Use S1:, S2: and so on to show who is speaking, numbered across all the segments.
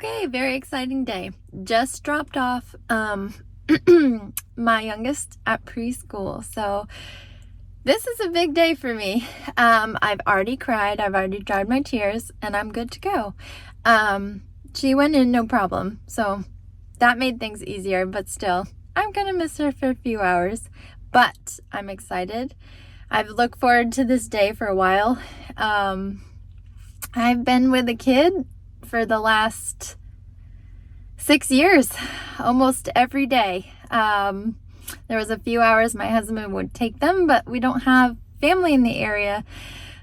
S1: Okay, very exciting day. Just dropped off my youngest at preschool. So this is a big day for me. I've already cried, I've already dried my tears, and I'm good to go. She went in no problem. So that made things easier, but still, I'm gonna miss her for a few hours. But I'm excited. I've looked forward to this day for a while. I've been with a kid for the last 6 years, almost every day. There was a few hours my husband would take them, but we don't have family in the area.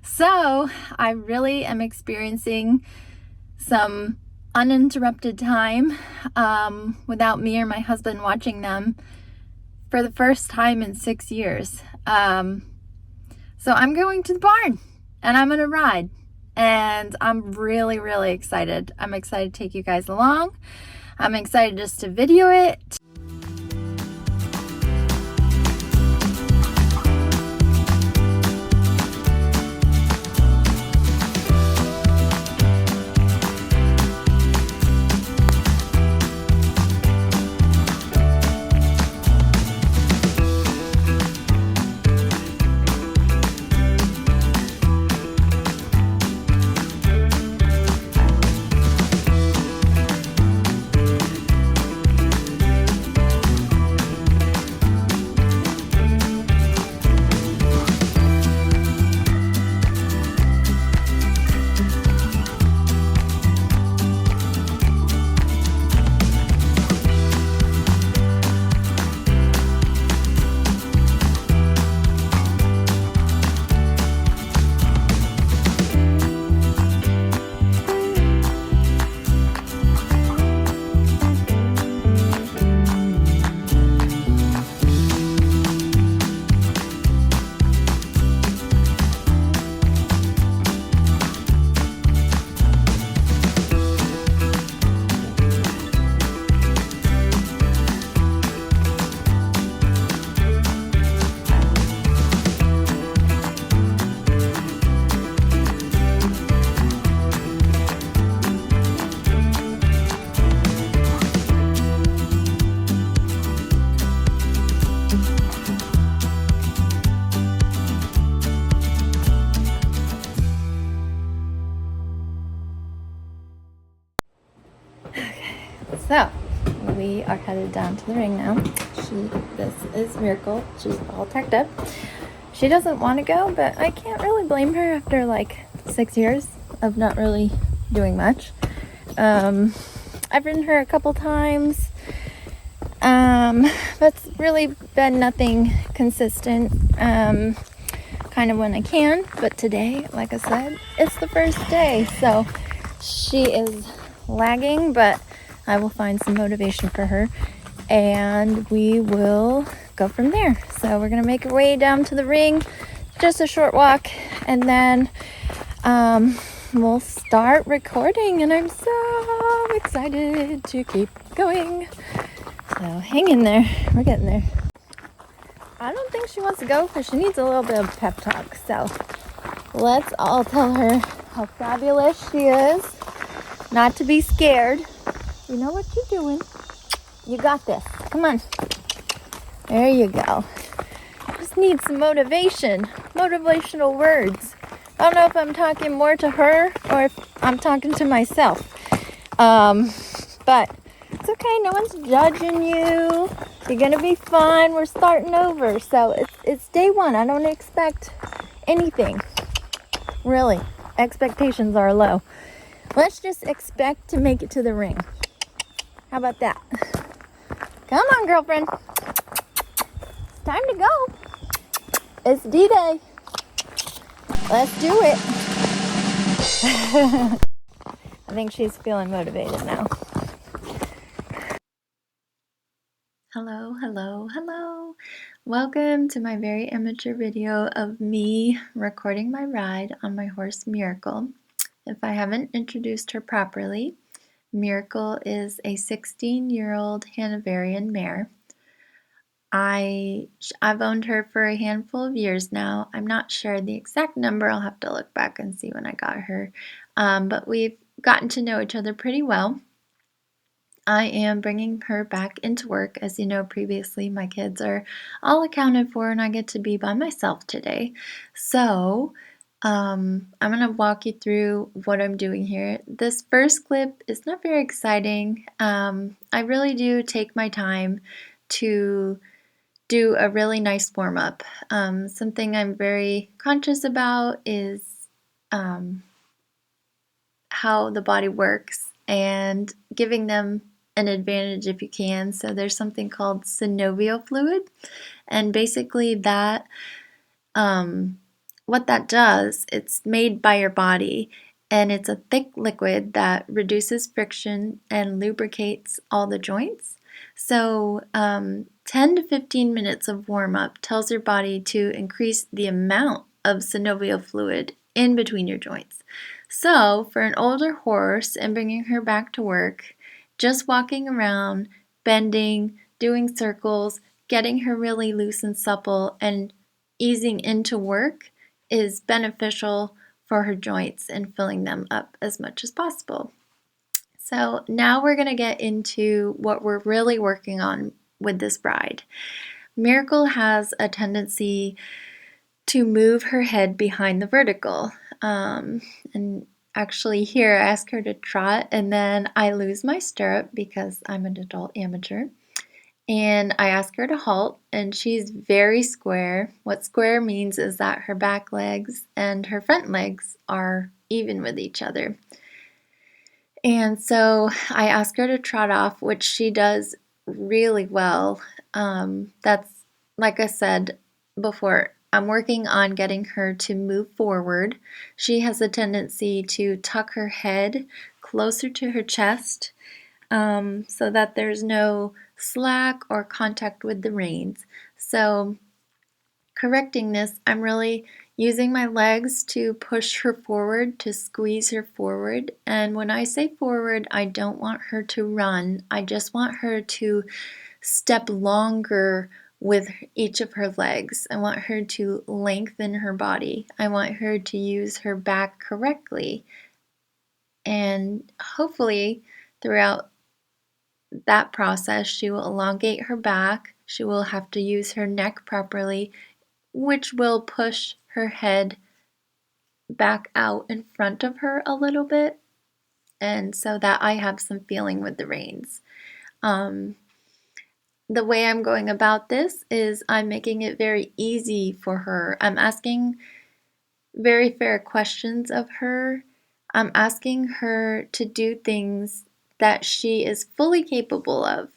S1: So I really am experiencing some uninterrupted time without me or my husband watching them for the first time in 6 years. So I'm going to the barn and I'm going to ride. And I'm really, really excited. I'm excited to take you guys along. I'm excited just to video it. So we are headed down to the ring now. This is Miracle. She's all tucked up. She doesn't want to go, but I can't really blame her after like 6 years of not really doing much. I've ridden her a couple times, but it's really been nothing consistent. Kind of when I can, but today, like I said, it's the first day, so she is lagging, but I will find some motivation for her and we will go from there. So we're gonna make our way down to the ring, just a short walk, and then we'll start recording, and I'm so excited to keep going. So hang in there, we're getting there. I don't think she wants to go because she needs a little bit of pep talk. So let's all tell her how fabulous she is, not to be scared. You know what you're doing. You got this. Come on. There you go. Just need some motivation. Motivational words. I don't know if I'm talking more to her or if I'm talking to myself. But it's okay. No one's judging you. You're going to be fine. We're starting over. So it's day one. I don't expect anything. Really. Expectations are low. Let's just expect to make it to the ring. How about that? Come on, girlfriend. It's time to go. It's D-Day. Let's do it. I think she's feeling motivated now. Hello, hello, hello. Welcome to my very amateur video of me recording my ride on my horse Miracle. If I haven't introduced her properly, Miracle is a 16-year-old Hanoverian mare. I've owned her for a handful of years now. I'm not sure the exact number. I'll have to look back and see when I got her. But we've gotten to know each other pretty well. I am bringing her back into work. As you know, previously my kids are all accounted for and I get to be by myself today. So I'm going to walk you through what I'm doing here. This first clip is not very exciting. I really do take my time to do a really nice warm-up. Something I'm very conscious about is how the body works and giving them an advantage if you can. So there's something called synovial fluid, and basically that what that does, it's made by your body, and it's a thick liquid that reduces friction and lubricates all the joints. So 10 to 15 minutes of warm-up tells your body to increase the amount of synovial fluid in between your joints. So for an older horse and bringing her back to work, just walking around, bending, doing circles, getting her really loose and supple, and easing into work is beneficial for her joints and filling them up as much as possible. So now we're going to get into what we're really working on with this bride. Miracle has a tendency to move her head behind the vertical. And actually here I ask her to trot and then I lose my stirrup because I'm an adult amateur. And I ask her to halt, and she's very square. What square means is that her back legs and her front legs are even with each other. And so I ask her to trot off, which she does really well. That's, like I said before, I'm working on getting her to move forward. She has a tendency to tuck her head closer to her chest so that there's no slack or contact with the reins. So correcting this, I'm really using my legs to push her forward, to squeeze her forward. And when I say forward, I don't want her to run. I just want her to step longer with each of her legs. I want her to lengthen her body. I want her to use her back correctly. And hopefully throughout that process, she will elongate her back. She will have to use her neck properly, which will push her head back out in front of her a little bit, and so that I have some feeling with the reins. The way I'm going about this is I'm making it very easy for her. I'm asking very fair questions of her. I'm asking her to do things that she is fully capable of.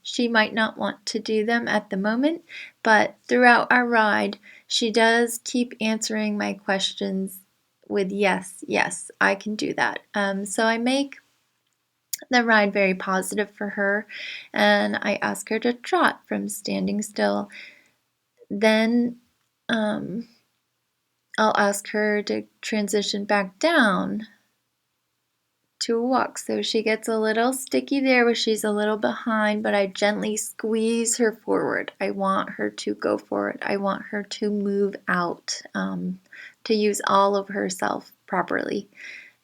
S1: She might not want to do them at the moment, but throughout our ride, she does keep answering my questions with yes, yes, I can do that. So I make the ride very positive for her, and I ask her to trot from standing still. Then I'll ask her to transition back down to a walk. So she gets a little sticky there where she's a little behind, but I gently squeeze her forward. I want her to go forward. I want her to move out, to use all of herself properly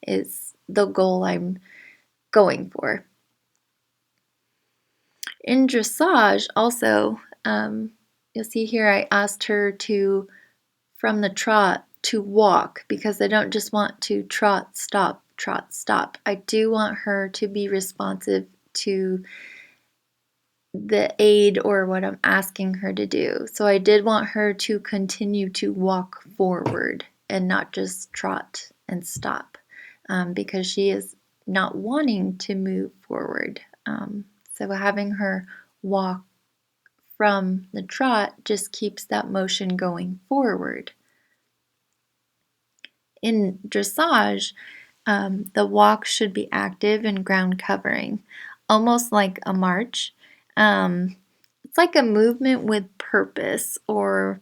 S1: is the goal I'm going for. In dressage also, you'll see here I asked her to, from the trot, to walk, because I don't just want to trot, stop, trot, stop. I do want her to be responsive to the aid or what I'm asking her to do. So I did want her to continue to walk forward and not just trot and stop, because she is not wanting to move forward. So having her walk from the trot just keeps that motion going forward. In dressage, the walk should be active and ground covering, almost like a march. It's like a movement with purpose, or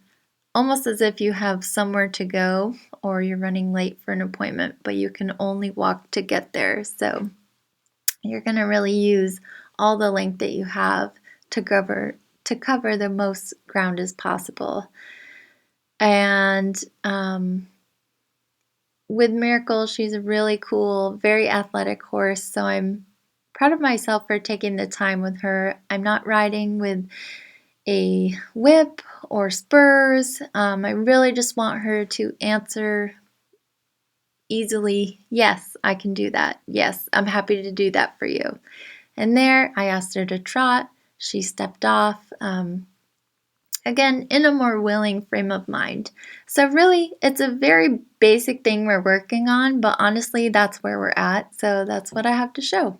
S1: almost as if you have somewhere to go or you're running late for an appointment, but you can only walk to get there. So you're going to really use all the length that you have to cover the most ground as possible. And with Miracle, she's a really cool, very athletic horse, so I'm proud of myself for taking the time with her. I'm not riding with a whip or spurs. I really just want her to answer easily, yes, I can do that. Yes, I'm happy to do that for you. And there, I asked her to trot. She stepped off, again, in a more willing frame of mind. So really, it's a very basic thing we're working on, but honestly, that's where we're at. So that's what I have to show.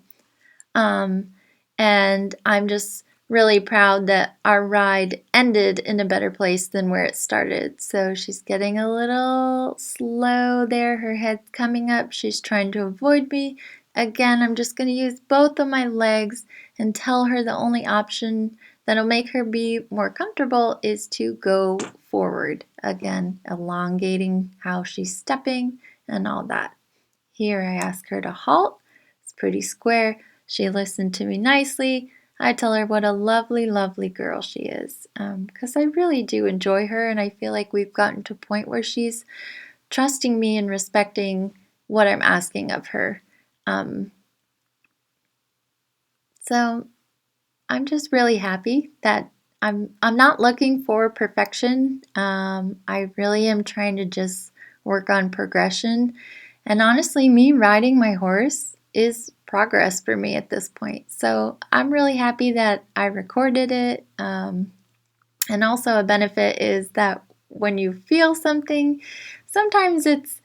S1: And I'm just really proud that our ride ended in a better place than where it started. So she's getting a little slow there. Her head's coming up. She's trying to avoid me. Again, I'm just going to use both of my legs and tell her the only option that'll make her be more comfortable is to go forward. Again, elongating how she's stepping and all that. Here I ask her to halt. It's pretty square. She listened to me nicely. I tell her what a lovely, lovely girl she is, because I really do enjoy her, and I feel like we've gotten to a point where she's trusting me and respecting what I'm asking of her. So I'm just really happy that I'm not looking for perfection. I really am trying to just work on progression. And honestly, me riding my horse is progress for me at this point. So I'm really happy that I recorded it. And also a benefit is that when you feel something, sometimes it's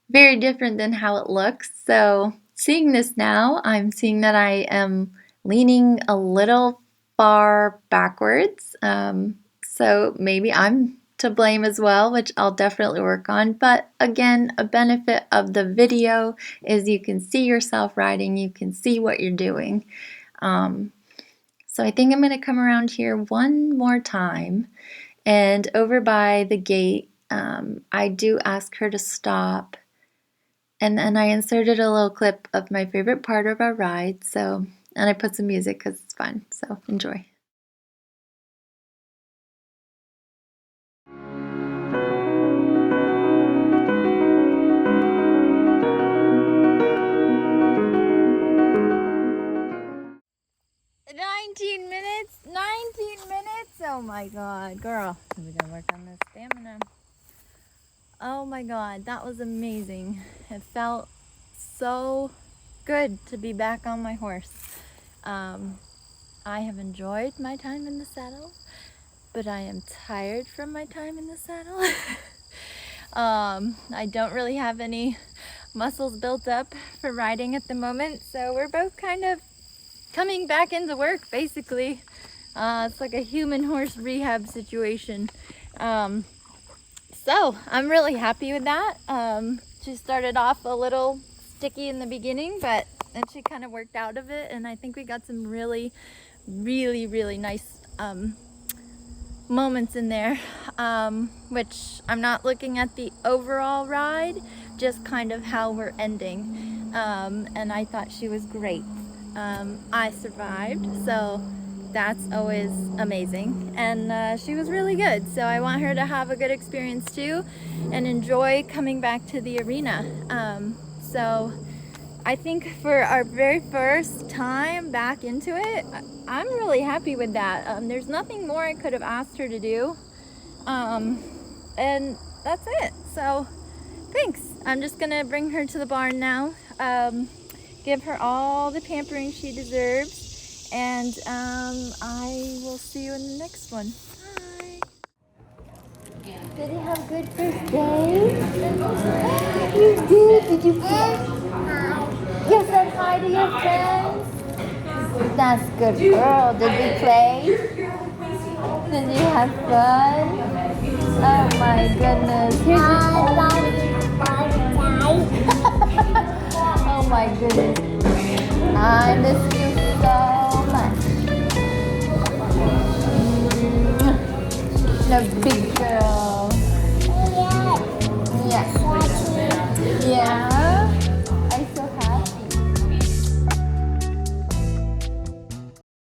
S1: very different than how it looks. So seeing this now, I'm seeing that I am leaning a little far backwards. So maybe I'm to blame as well, which I'll definitely work on. But again, a benefit of the video is you can see yourself riding, you can see what you're doing. So I think I'm going to come around here one more time, and over by the gate, I do ask her to stop. And then I inserted a little clip of my favorite part of our ride, and I put some music because it's fun, so enjoy. $19 minutes? Oh my god, girl. We gotta work on this stamina. Oh my god, that was amazing. It felt so good to be back on my horse. I have enjoyed my time in the saddle, but I am tired from my time in the saddle. I don't really have any muscles built up for riding at the moment, so we're both kind of coming back into work, basically. It's like a human horse rehab situation. So I'm really happy with that. She started off a little sticky in the beginning, but then she kind of worked out of it, and I think we got some really, really, really nice moments in there, which I'm not looking at the overall ride, just kind of how we're ending. And I thought she was great. I survived, so that's always amazing, and she was really good, so I want her to have a good experience too and enjoy coming back to the arena. So I think for our very first time back into it, I'm really happy with that. There's nothing more I could have asked her to do, and that's it. So thanks. I'm just gonna bring her to the barn now, give her all the pampering she deserves, and I will see you in the next one. Bye. Did you have a good first day? You did? Did you play? You said hi to your friends? That's good, girl. Did you play? Did you have fun? Oh my goodness. Here's oh my goodness. I miss you so much. The big girl.